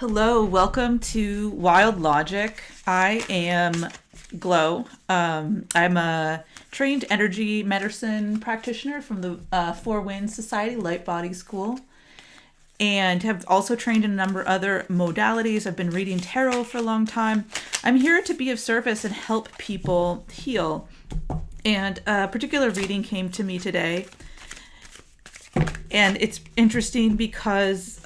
Hello, welcome to Wild Logic. I am Glow. I'm a trained energy medicine practitioner from the Four Winds Society Light Body School, and have also trained in a number of other modalities. I've been reading tarot for a long time. I'm here to be of service and help people heal. And a particular reading came to me today, and it's interesting because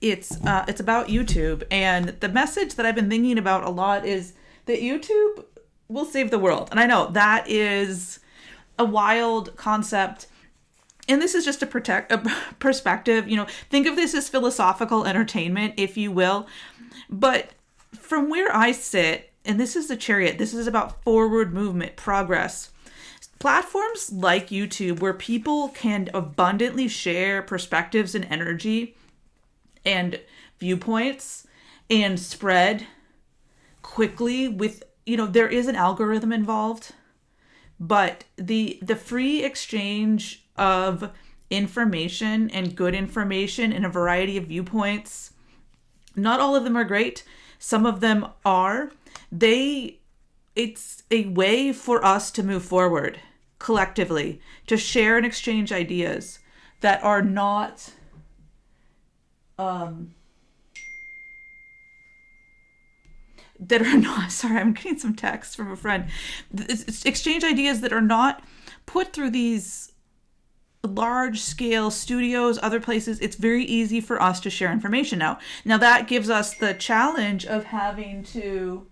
it's about YouTube, and the message that I've been thinking about a lot is that YouTube will save the world. And I know that is a wild concept, and this is just a perspective. Think of this as philosophical entertainment, if you will. But from where I sit, and this is the Chariot, this is about forward movement, progress. Platforms like YouTube, where people can abundantly share perspectives and energy and viewpoints and spread quickly with, there is an algorithm involved, but the free exchange of information and good information in a variety of viewpoints, not all of them are great. Some of them are. It's a way for us to move forward collectively, to share and exchange ideas that are not sorry, I'm getting some text from a friend. Exchange ideas that are not put through these large scale studios, other places. It's very easy for us to share information now. Now that gives us the challenge of having to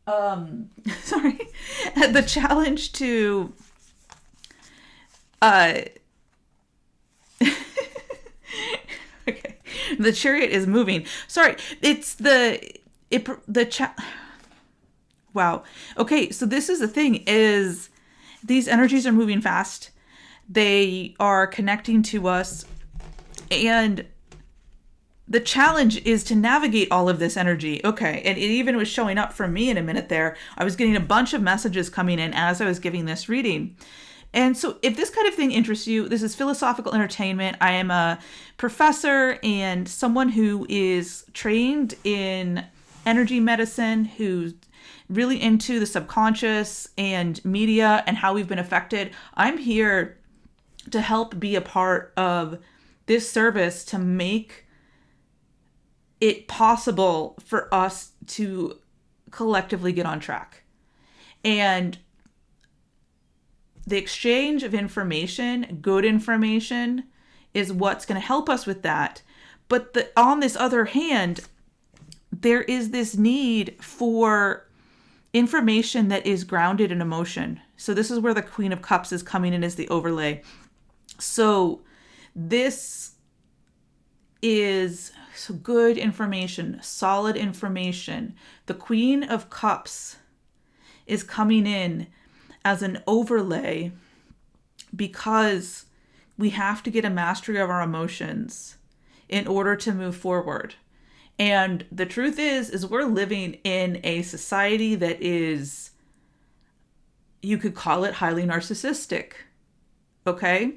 the challenge to okay, the Chariot is moving. Sorry, it's wow. Okay, so this is the thing: is these energies are moving fast. They are connecting to us, and the challenge is to navigate all of this energy. Okay, and it even was showing up for me in a minute there. I was getting a bunch of messages coming in as I was giving this reading. And so if this kind of thing interests you, this is philosophical entertainment. I am a professor and someone who is trained in energy medicine, who's really into the subconscious and media and how we've been affected. I'm here to help be a part of this service to make it possible for us to collectively get on track. And the exchange of information, good information, is what's going to help us with that. But on this other hand, there is this need for information that is grounded in emotion. So this is where the Queen of Cups is coming in as the overlay. So this is good information, solid information. The Queen of Cups is coming in as an overlay because we have to get a mastery of our emotions in order to move forward. And the truth is we're living in a society that is, you could call it highly narcissistic. Okay?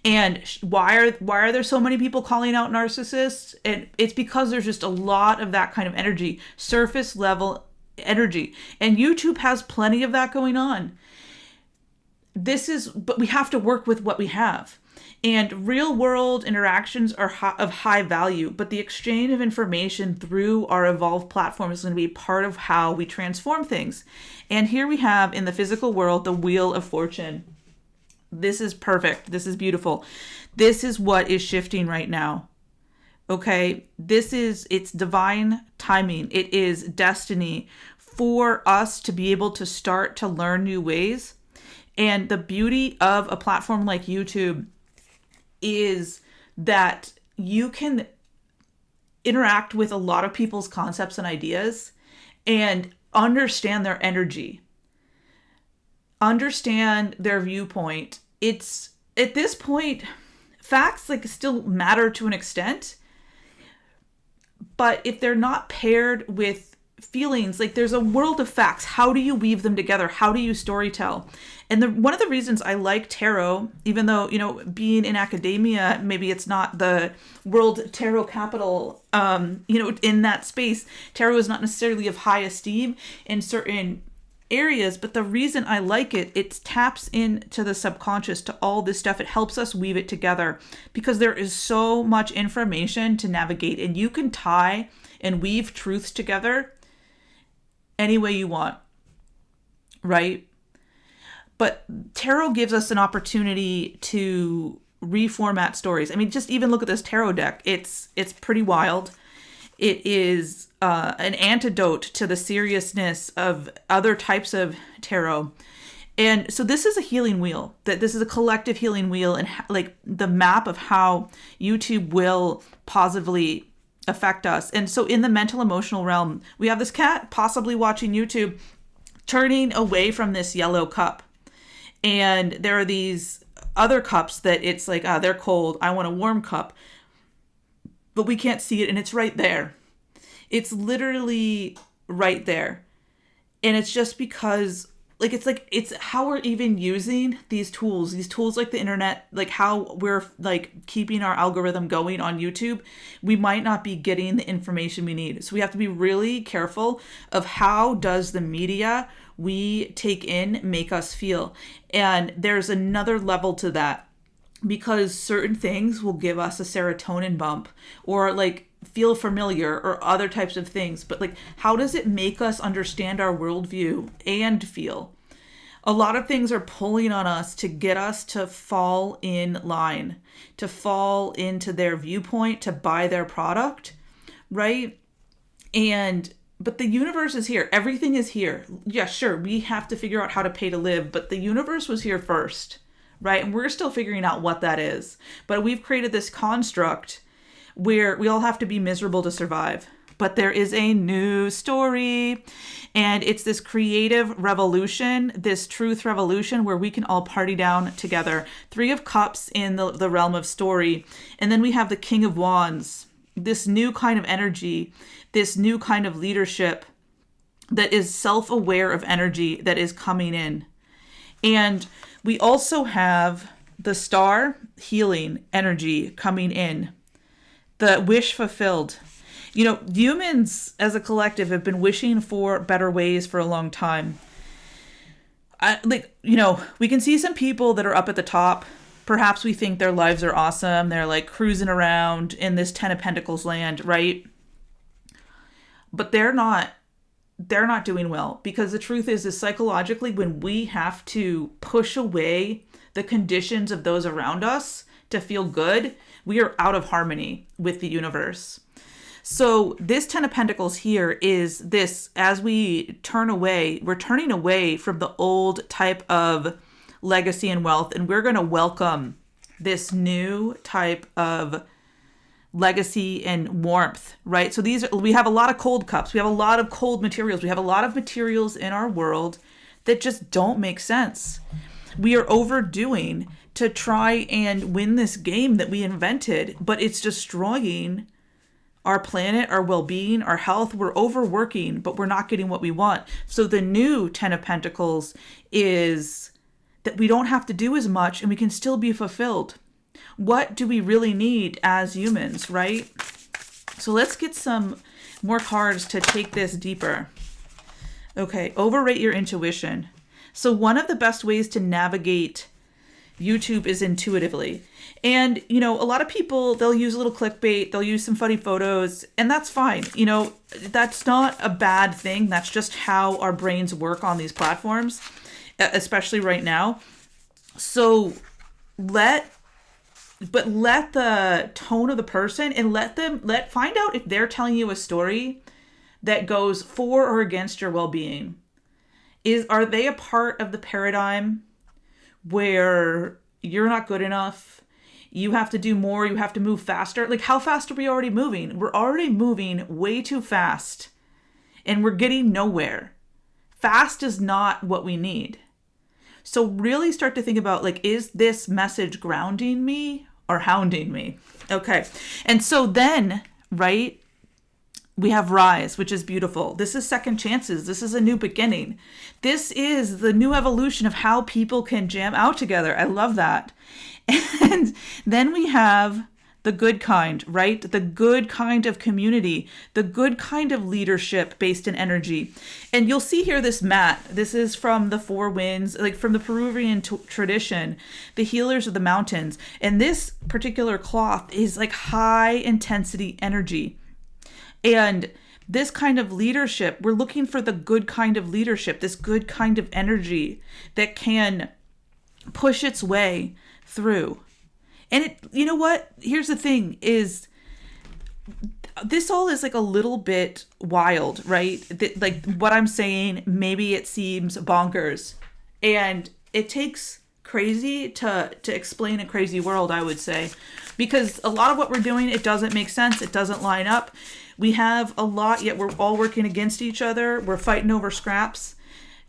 And why are there so many people calling out narcissists? And it's because there's just a lot of that kind of energy, surface level energy. And YouTube has plenty of that going on. But we have to work with what we have. And real world interactions are of high value, but the exchange of information through our evolved platform is going to be part of how we transform things. And here we have in the physical world, the Wheel of Fortune. This is perfect. This is beautiful. This is what is shifting right now. Okay? It's divine timing. It is destiny for us to be able to start to learn new ways. And the beauty of a platform like YouTube is that you can interact with a lot of people's concepts and ideas and understand their energy, understand their viewpoint. It's at this point, facts still matter to an extent, but if they're not paired with feelings. Like there's a world of facts. How do you weave them together? How do you storytell? And one of the reasons I like tarot, even though, being in academia, maybe it's not the world tarot capital, in that space, tarot is not necessarily of high esteem in certain areas, but the reason I like it, it taps into the subconscious, to all this stuff. It helps us weave it together because there is so much information to navigate, and you can tie and weave truths together any way you want, right? But tarot gives us an opportunity to reformat stories. I mean, just even look at this tarot deck. It's pretty wild. It is an antidote to the seriousness of other types of tarot. And so this is a healing wheel. That this is a collective healing wheel, and like the map of how YouTube will positively affect us. And so in the mental emotional realm, we have this cat possibly watching YouTube, turning away from this yellow cup. And there are these other cups that it's like, they're cold. I want a warm cup. But we can't see it, and it's right there. It's literally right there. And it's just because, it's how we're even using these tools like the internet, like how we're like keeping our algorithm going on YouTube. We might not be getting the information we need. So we have to be really careful of how does the media we take in make us feel. And there's another level to that, because certain things will give us a serotonin bump, or like feel familiar, or other types of things. But like, how does it make us understand our worldview and feel? A lot of things are pulling on us to get us to fall in line, to fall into their viewpoint, to buy their product, right? But the universe is here. Everything is here. Yeah, sure, we have to figure out how to pay to live, but the universe was here first, right? And we're still figuring out what that is. But we've created this construct where we all have to be miserable to survive. But there is a new story, and it's this creative revolution, this truth revolution, where we can all party down together. 3 of Cups in the realm of story. And then we have the King of Wands, this new kind of energy, this new kind of leadership that is self-aware of energy that is coming in. And we also have the Star healing energy coming in, the wish fulfilled. Humans as a collective have been wishing for better ways for a long time. We can see some people that are up at the top. Perhaps we think their lives are awesome. They're like cruising around in this 10 of Pentacles land, right? But they're not doing well, because the truth is psychologically, when we have to push away the conditions of those around us to feel good, we are out of harmony with the universe. So this 10 of Pentacles here is this, as we turn away, we're turning away from the old type of legacy and wealth, and we're going to welcome this new type of legacy and warmth, right? So we have a lot of cold cups. We have a lot of cold materials. We have a lot of materials in our world that just don't make sense. We are overdoing to try and win this game that we invented, but it's destroying our planet, our well-being, our health. We're overworking, but we're not getting what we want. So the new 10 of Pentacles is that we don't have to do as much and we can still be fulfilled. What do we really need as humans, right? So let's get some more cards to take this deeper. Okay, overrate your intuition. So one of the best ways to navigate YouTube is intuitively. And, a lot of people, they'll use a little clickbait, they'll use some funny photos, and that's fine. That's not a bad thing. That's just how our brains work on these platforms, especially right now. So let the tone of the person, and find out if they're telling you a story that goes for or against your well-being. Are they a part of the paradigm where you're not good enough? You have to do more. You have to move faster. Like, how fast are we already moving? We're already moving way too fast, and we're getting nowhere. Fast is not what we need. So really start to think about, is this message grounding me or hounding me? Okay. And so then, right, We have rise, which is beautiful. This is second chances. This is a new beginning. This is the new evolution of how people can jam out together. I love that. And then we have the good kind, right? The good kind of community, the good kind of leadership based in energy. And you'll see here this mat. This is from the Four Winds, like from the Peruvian tradition, the healers of the mountains. And this particular cloth is like high intensity energy. And this kind of leadership, we're looking for the good kind of leadership, this good kind of energy that can push its way through. And it, you know what? Here's the thing is this all is like a little bit wild, right? Like what I'm saying, maybe it seems bonkers. And it takes crazy to explain a crazy world, I would say. Because a lot of what we're doing, it doesn't make sense. It doesn't line up. We have a lot, yet we're all working against each other. We're fighting over scraps.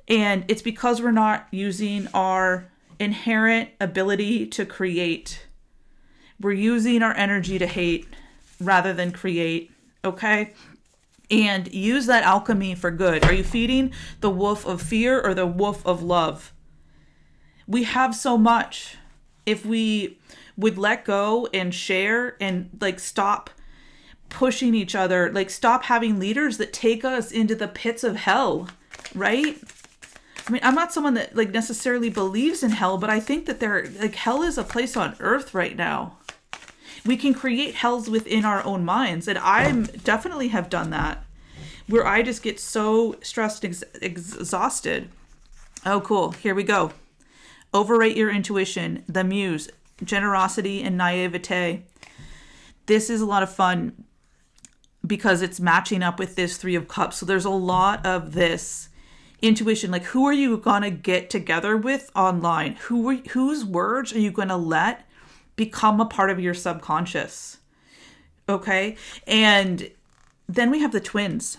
And it's because we're not using our inherent ability to create. We're using our energy to hate rather than create, okay? And use that alchemy for good. Are you feeding the wolf of fear or the wolf of love? We have so much. If we would let go and share and like stop pushing each other, like stop having leaders that take us into the pits of hell, right? I mean, I'm not someone that like necessarily believes in hell, but I think that hell is a place on earth right now. We can create hells within our own minds. And I definitely have done that, where I just get so stressed and exhausted. Oh, cool. Here we go. Overrate your intuition, the muse, generosity and naivete. This is a lot of fun because it's matching up with this Three of Cups. So there's a lot of this intuition. Like, who are you going to get together with online? Whose words are you going to let become a part of your subconscious? Okay. And then we have the twins.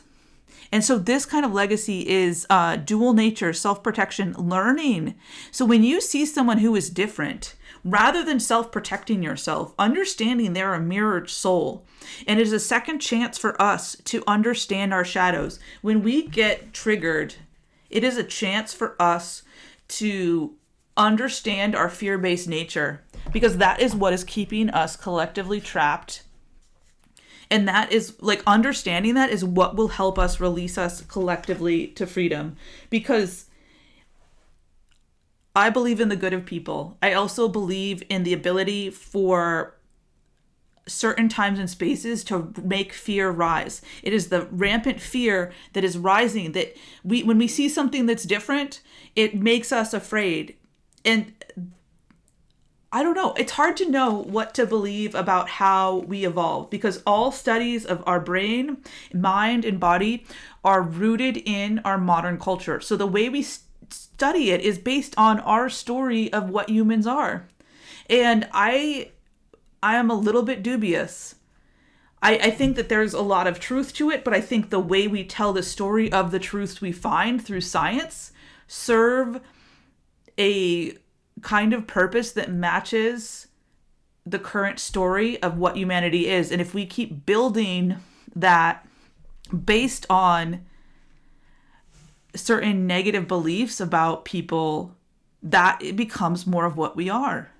And so this kind of legacy is dual nature, self-protection, learning. So when you see someone who is different, rather than self-protecting yourself, understanding they're a mirrored soul. And it is a second chance for us to understand our shadows. When we get triggered, it is a chance for us to understand our fear-based nature, because that is what is keeping us collectively trapped. And that is like understanding that is what will help us release us collectively to freedom. Because I believe in the good of people. I also believe in the ability for certain times and spaces to make fear rise. It is the rampant fear that is rising that when we see something that's different, it makes us afraid. And I don't know. It's hard to know what to believe about how we evolve, because all studies of our brain, mind, and body are rooted in our modern culture. So the way we study it is based on our story of what humans are. And I am a little bit dubious. I think that there's a lot of truth to it, but I think the way we tell the story of the truths we find through science serve a kind of purpose that matches the current story of what humanity is. And if we keep building that based on certain negative beliefs about people, that it becomes more of what we are.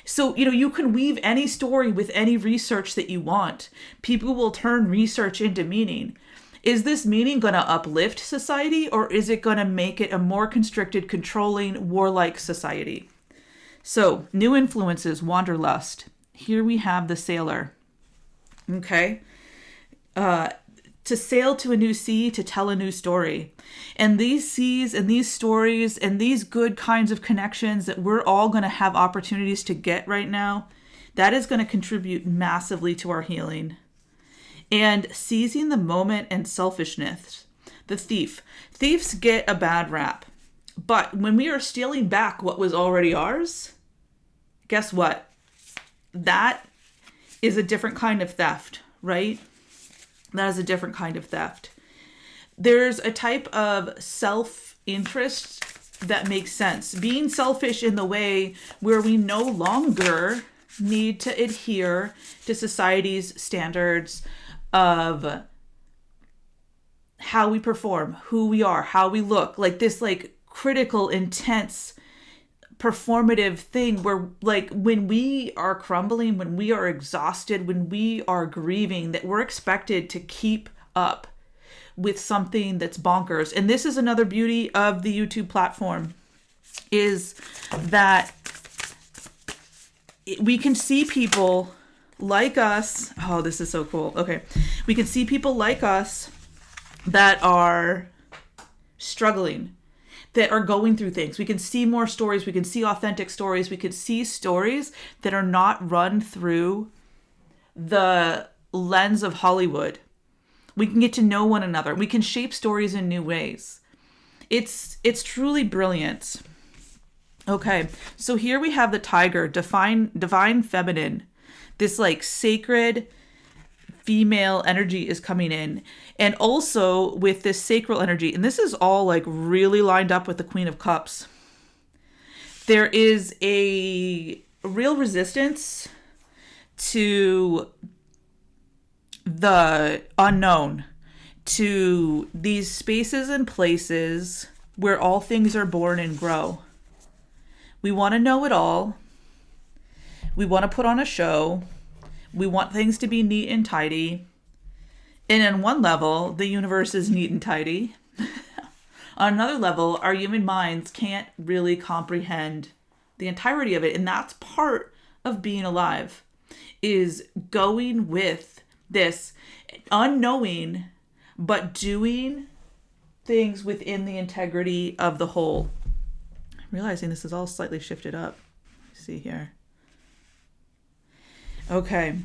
So, you can weave any story with any research that you want. People will turn research into meaning. Is this meaning going to uplift society, or is it going to make it a more constricted, controlling, warlike society? So, new influences, wanderlust. Here we have the sailor. Okay. To sail to a new sea, to tell a new story. And these seas and these stories and these good kinds of connections that we're all going to have opportunities to get right now, that is going to contribute massively to our healing. And seizing the moment and selfishness. The thief. Thieves get a bad rap. But when we are stealing back what was already ours, guess what? That is a different kind of theft, right? That is a different kind of theft. There's a type of self-interest that makes sense. Being selfish in the way where we no longer need to adhere to society's standards of how we perform, who we are, how we look, like this like critical, intense, performative thing where like when we are crumbling, when we are exhausted, when we are grieving, that we're expected to keep up with something that's bonkers. And this is another beauty of the YouTube platform, is that we can see people like us. Oh, this is so cool. Okay. We can see people like us that are struggling, that are going through things. We can see more stories. We can see authentic stories. We can see stories that are not run through the lens of Hollywood. We can get to know one another. We can shape stories in new ways. It's truly brilliant. Okay, so here we have the tiger, divine feminine. This like sacred female energy is coming in. And also with this sacral energy, and this is all like really lined up with the Queen of Cups. There is a real resistance to the unknown, to these spaces and places where all things are born and grow. We want to know it all. We want to put on a show. We want things to be neat and tidy. And on one level, the universe is neat and tidy. On another level, our human minds can't really comprehend the entirety of it. And that's part of being alive, is going with this unknowing, but doing things within the integrity of the whole. I'm realizing this is all slightly shifted up. Let's see here. Okay.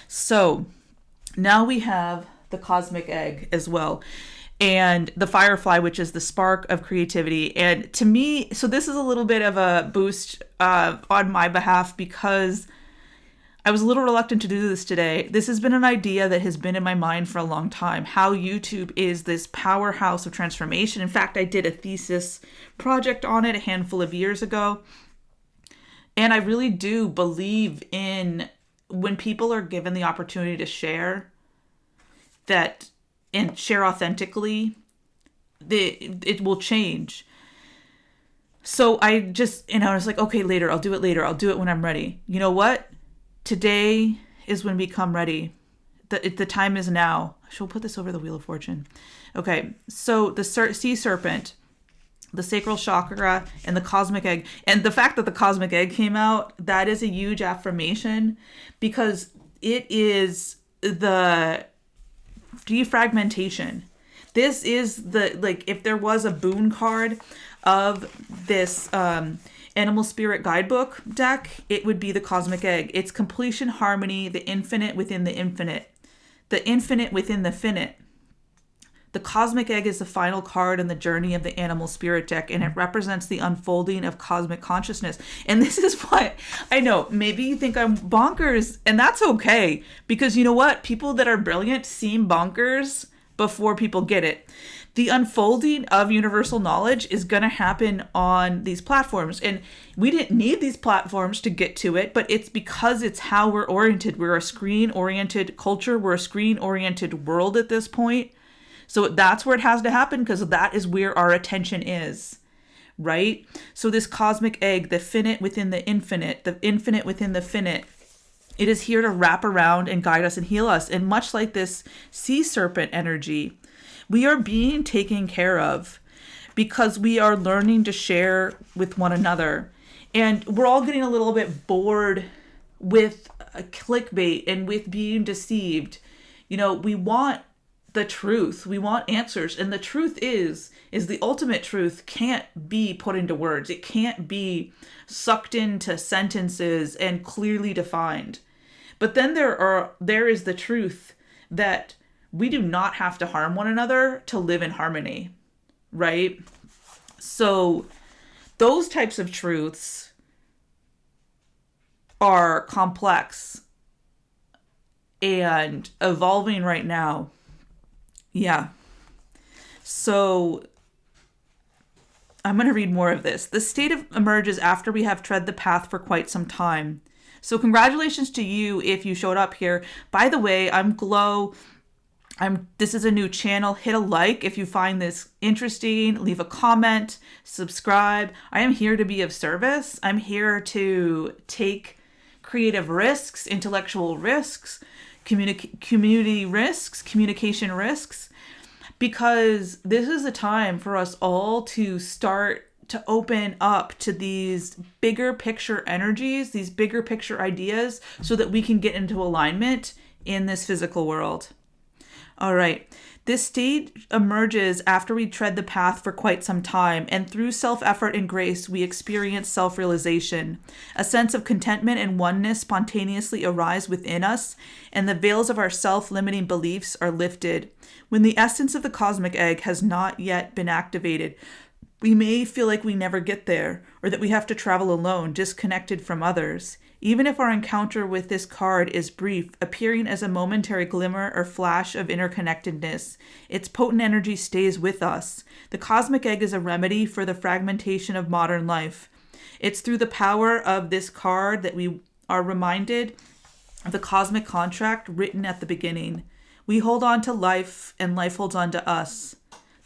So now we have the cosmic egg as well, and the firefly, which is the spark of creativity. And to me, so this is a little bit of a boost on my behalf, because I was a little reluctant to do this today. This has been an idea that has been in my mind for a long time, how YouTube is this powerhouse of transformation. In fact, I did a thesis project on it a handful of years ago. And I really do believe in when people are given the opportunity to share that and share authentically, it will change. So I was like, okay, later, I'll do it later. I'll do it when I'm ready. You know what? Today is when we come ready. The time is now. She'll put this over the Wheel of Fortune. Okay, so the sea serpent, the sacral chakra, and the cosmic egg. And the fact that the cosmic egg came out, that is a huge affirmation, because it is the defragmentation. This is the, like, if there was a boon card of this Animal Spirit Guidebook deck, it would be the cosmic egg. It's completion, harmony, the infinite within the infinite within the finite. The cosmic egg is the final card in the journey of the Animal Spirit deck, and it represents the unfolding of cosmic consciousness. And this is why, I know, maybe you think I'm bonkers, and that's okay, because you know what? People that are brilliant seem bonkers before people get it. The unfolding of universal knowledge is going to happen on these platforms. And we didn't need these platforms to get to it, but it's because it's how we're oriented. We're a screen-oriented culture. We're a screen-oriented world at this point. So that's where it has to happen, because that is where our attention is, right? So this cosmic egg, the finite within the infinite within the finite, it is here to wrap around and guide us and heal us. And much like this sea serpent energy, we are being taken care of because we are learning to share with one another. And we're all getting a little bit bored with clickbait and with being deceived. You know, we want the truth. We want answers. And the truth is the ultimate truth can't be put into words. It can't be sucked into sentences and clearly defined. But then there is the truth that we do not have to harm one another to live in harmony, right? So those types of truths are complex and evolving right now. Yeah. So I'm going to read more of this. The state emerges after we have tread the path for quite some time. So congratulations to you if you showed up here. By the way, I'm Glow. This is a new channel. Hit a like if you find this interesting. Leave a comment. Subscribe. I am here to be of service. I'm here to take creative risks, intellectual risks, community risks, communication risks, because this is a time for us all to start to open up to these bigger picture energies, these bigger picture ideas, so that we can get into alignment in this physical world. All right. This stage emerges after we tread the path for quite some time, and through self-effort and grace, we experience self-realization. A sense of contentment and oneness spontaneously arise within us, and the veils of our self-limiting beliefs are lifted. When the essence of the cosmic egg has not yet been activated, we may feel like we never get there, or that we have to travel alone, disconnected from others. Even if our encounter with this card is brief, appearing as a momentary glimmer or flash of interconnectedness, its potent energy stays with us. The cosmic egg is a remedy for the fragmentation of modern life. It's through the power of this card that we are reminded of the cosmic contract written at the beginning. We hold on to life, and life holds on to us.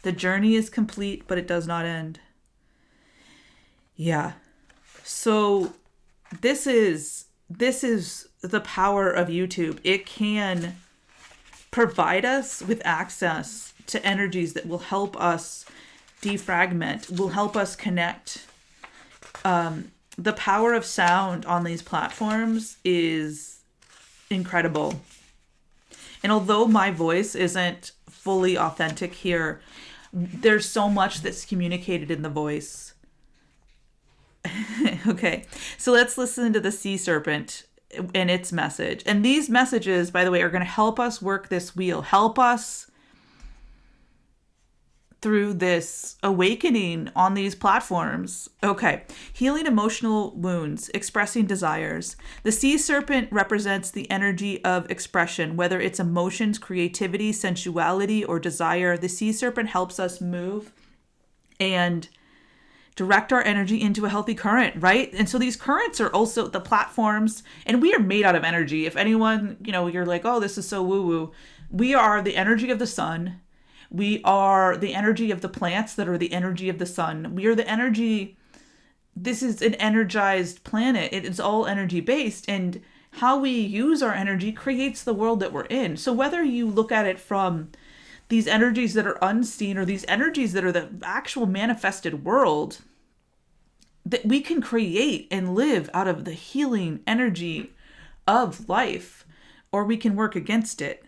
The journey is complete, but it does not end. Yeah. So this is the power of YouTube. It can provide us with access to energies that will help us defragment, will help us connect. The power of sound on these platforms is incredible. And although my voice isn't fully authentic here, there's so much that's communicated in the voice. Okay, so let's listen to the sea serpent and its message. And these messages, by the way, are going to help us work this wheel, help us through this awakening on these platforms. Okay, healing emotional wounds, expressing desires. The sea serpent represents the energy of expression, whether it's emotions, creativity, sensuality, or desire. The sea serpent helps us move and direct our energy into a healthy current, right? And so these currents are also the platforms, and we are made out of energy. If anyone, you're like, oh, this is so woo-woo. We are the energy of the sun. We are the energy of the plants that are the energy of the sun. We are the energy. This is an energized planet. It is all energy based, and how we use our energy creates the world that we're in. So whether you look at it from these energies that are unseen or these energies that are the actual manifested world, that we can create and live out of the healing energy of life, or we can work against it.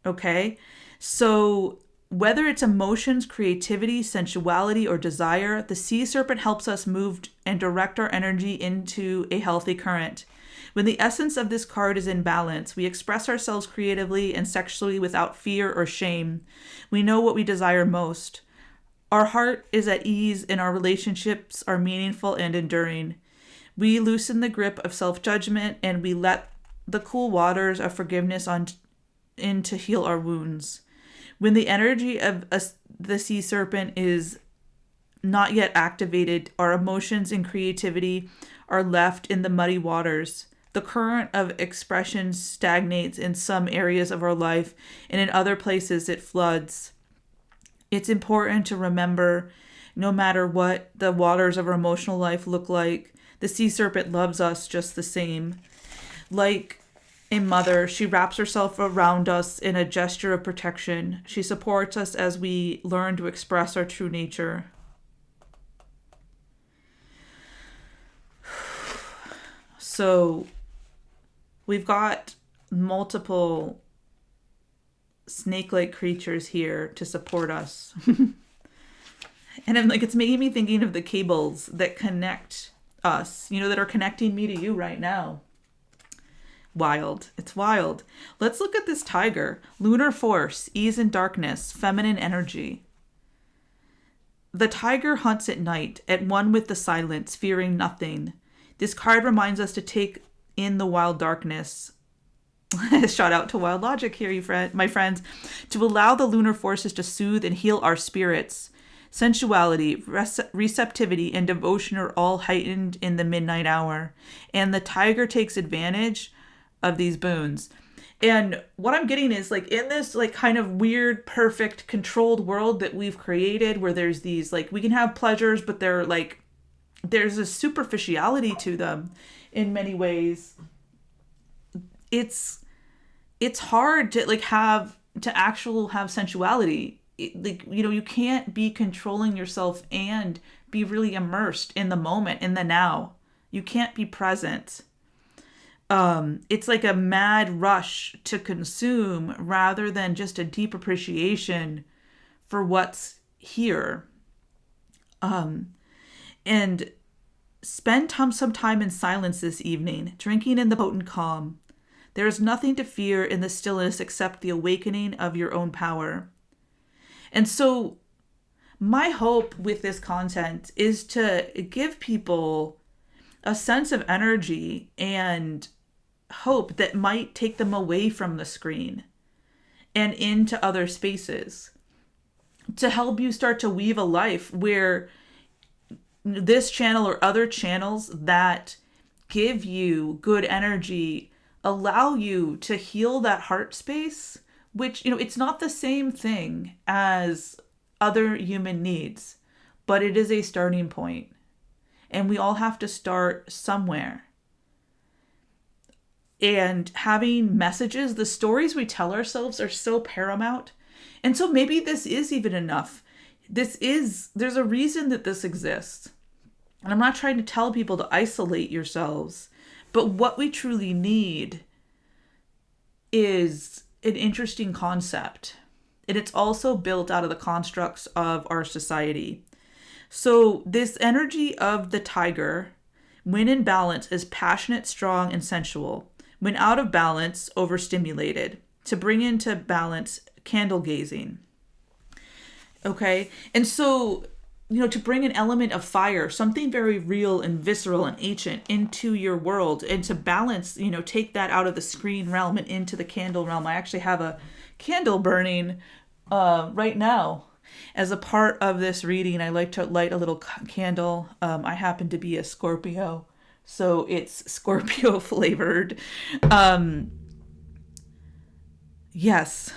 Okay? So whether it's emotions, creativity, sensuality, or desire, the sea serpent helps us move and direct our energy into a healthy current. When the essence of this card is in balance, we express ourselves creatively and sexually without fear or shame. We know what we desire most. Our heart is at ease and our relationships are meaningful and enduring. We loosen the grip of self-judgment and we let the cool waters of forgiveness in to heal our wounds. When the energy of the sea serpent is not yet activated, our emotions and creativity are left in the muddy waters. The current of expression stagnates in some areas of our life, and in other places it floods. It's important to remember, no matter what the waters of our emotional life look like, the sea serpent loves us just the same. Like a mother, she wraps herself around us in a gesture of protection. She supports us as we learn to express our true nature. So we've got multiple snake-like creatures here to support us. And I'm like, it's making me thinking of the cables that connect us, that are connecting me to you right now. Wild. It's wild. Let's look at this tiger. Lunar force, ease in darkness, feminine energy. The tiger hunts at night, at one with the silence, fearing nothing. This card reminds us to take in the wild darkness. Shout out to Wild Logix here, my friends. To allow the lunar forces to soothe and heal our spirits. Sensuality, receptivity, and devotion are all heightened in the midnight hour. And the tiger takes advantage of these boons. And what I'm getting is like in this like kind of weird, perfect, controlled world that we've created where there's these like we can have pleasures, but they're like there's a superficiality to them in many ways. It's hard to like have sensuality. Like you can't be controlling yourself and be really immersed in the moment, in the now. You can't be present. It's like a mad rush to consume rather than just a deep appreciation for what's here. And spend some time in silence this evening, drinking in the potent calm. There is nothing to fear in the stillness except the awakening of your own power. And so, my hope with this content is to give people a sense of energy and hope that might take them away from the screen and into other spaces to help you start to weave a life where this channel or other channels that give you good energy allow you to heal that heart space, which, it's not the same thing as other human needs, but it is a starting point. And we all have to start somewhere. And having messages, the stories we tell ourselves are so paramount. And so maybe this is even enough. There's a reason that this exists. And I'm not trying to tell people to isolate yourselves, but what we truly need is an interesting concept. And it's also built out of the constructs of our society. So this energy of the tiger, when in balance, is passionate, strong, and sensual. When out of balance, overstimulated. To bring into balance, candle gazing. Okay? And so, to bring an element of fire, something very real and visceral and ancient into your world, and to balance, take that out of the screen realm and into the candle realm. I actually have a candle burning right now. As a part of this reading, I like to light a little candle. I happen to be a Scorpio, so it's Scorpio flavored. Yes.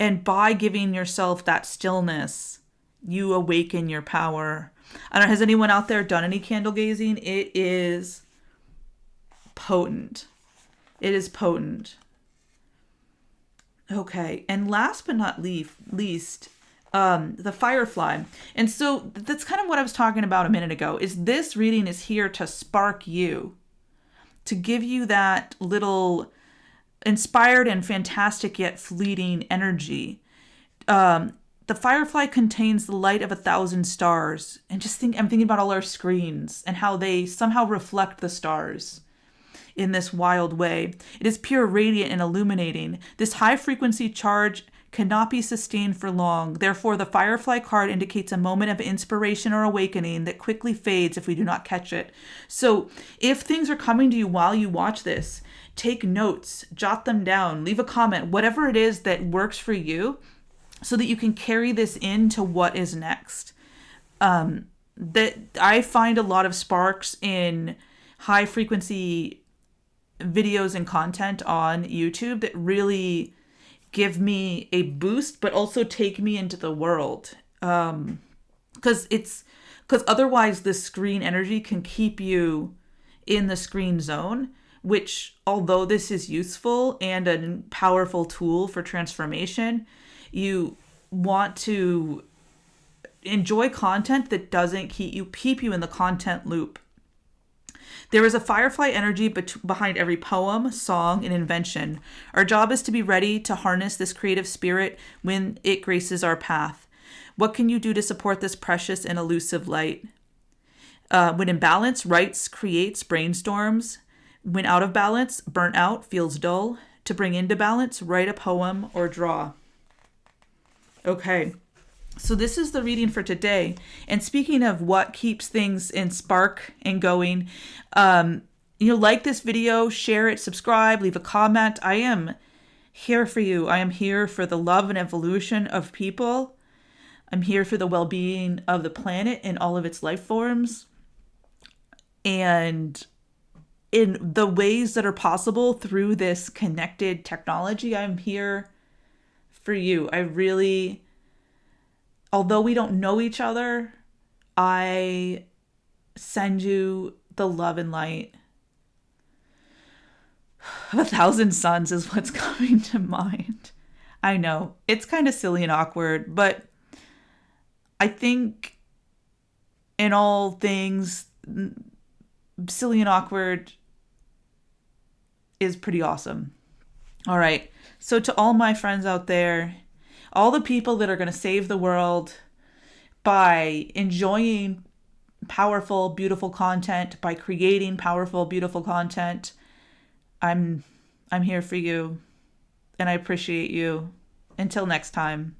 And by giving yourself that stillness, you awaken your power. I don't know, has anyone out there done any candle gazing? It is potent. It is potent. Okay, and last but not least, the firefly. And so that's kind of what I was talking about a minute ago, is this reading is here to spark you, to give you that little inspired and fantastic yet fleeting energy. The firefly contains the light of 1,000 stars. And I'm thinking about all our screens and how they somehow reflect the stars in this wild way. It is pure, radiant, and illuminating. This high frequency charge cannot be sustained for long. Therefore, the firefly card indicates a moment of inspiration or awakening that quickly fades if we do not catch it. So if things are coming to you while you watch this, take notes, jot them down, leave a comment, whatever it is that works for you, so that you can carry this into what is next. That I find a lot of sparks in high frequency videos and content on YouTube that really give me a boost, but also take me into the world. Because otherwise the screen energy can keep you in the screen zone, which, although this is useful and a powerful tool for transformation, you want to enjoy content that doesn't keep you in the content loop. There is a firefly energy behind every poem, song, and invention. Our job is to be ready to harness this creative spirit when it graces our path. What can you do to support this precious and elusive light? When in balance, writes, creates, brainstorms. When out of balance, burnt out, feels dull. To bring into balance, write a poem or draw. Okay. So this is the reading for today. And speaking of what keeps things in spark and going, like this video, share it, subscribe, leave a comment. I am here for you. I am here for the love and evolution of people. I'm here for the well-being of the planet and all of its life forms. And in the ways that are possible through this connected technology. I'm here for you. I really, although we don't know each other, I send you the love and light. A thousand suns is what's coming to mind. I know it's kind of silly and awkward, but I think in all things, silly and awkward is pretty awesome. All right. So, to all my friends out there, all the people that are going to save the world by enjoying powerful, beautiful content, by creating powerful, beautiful content, I'm here for you and I appreciate you. Until next time.